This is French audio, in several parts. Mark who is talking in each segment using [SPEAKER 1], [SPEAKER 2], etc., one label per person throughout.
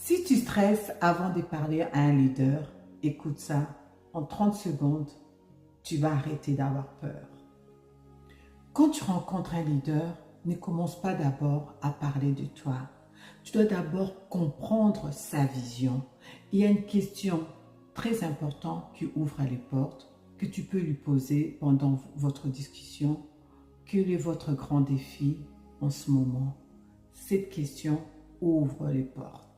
[SPEAKER 1] Si tu stresses avant de parler à un leader, écoute ça, en 30 secondes, tu vas arrêter d'avoir peur. Quand tu rencontres un leader, ne commence pas d'abord à parler de toi. Tu dois d'abord comprendre sa vision. Il y a une question très importante qui ouvre les portes, que tu peux lui poser pendant votre discussion. Quel est votre grand défi en ce moment? Cette question ouvre les portes.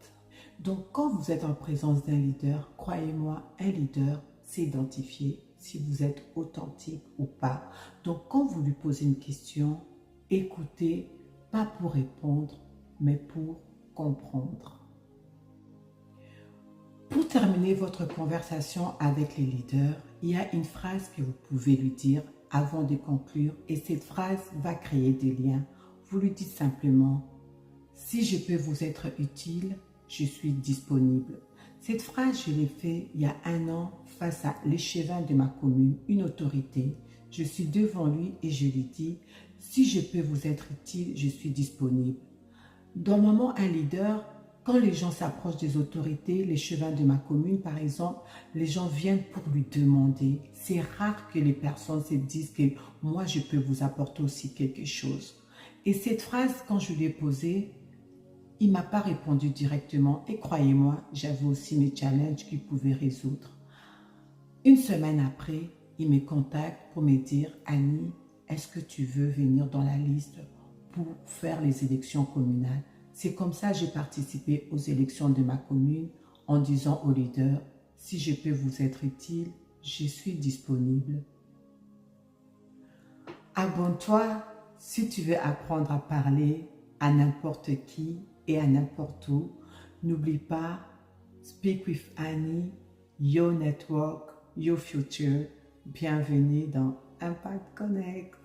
[SPEAKER 1] Donc, quand vous êtes en présence d'un leader, croyez-moi, un leader sait identifier si vous êtes authentique ou pas. Donc, quand vous lui posez une question, écoutez, pas pour répondre, mais pour comprendre. Pour terminer votre conversation avec les leaders, il y a une phrase que vous pouvez lui dire avant de conclure et cette phrase va créer des liens. Vous lui dites simplement « Si je peux vous être utile, je suis disponible ». Cette phrase, je l'ai faite il y a 1 an face à l'échevin de ma commune, une autorité. Je suis devant lui et je lui dis « Si je peux vous être utile, je suis disponible ». Normalement, un leader, quand les gens s'approchent des autorités, l'échevin de ma commune par exemple, les gens viennent pour lui demander. C'est rare que les personnes se disent que moi je peux vous apporter aussi quelque chose. Et cette phrase, quand je lui ai posée, il ne m'a pas répondu directement et croyez-moi, j'avais aussi mes challenges qu'il pouvait résoudre. Une semaine après, il me contacte pour me dire « Annie, est-ce que tu veux venir dans la liste pour faire les élections communales ?» C'est comme ça que j'ai participé aux élections de ma commune en disant au leader « Si je peux vous être utile, je suis disponible. » Abonne-toi si tu veux apprendre à parler à n'importe qui et à n'importe où. N'oublie pas, Speak with Annie, Your Network, Your Future. Bienvenue dans Impact Connect.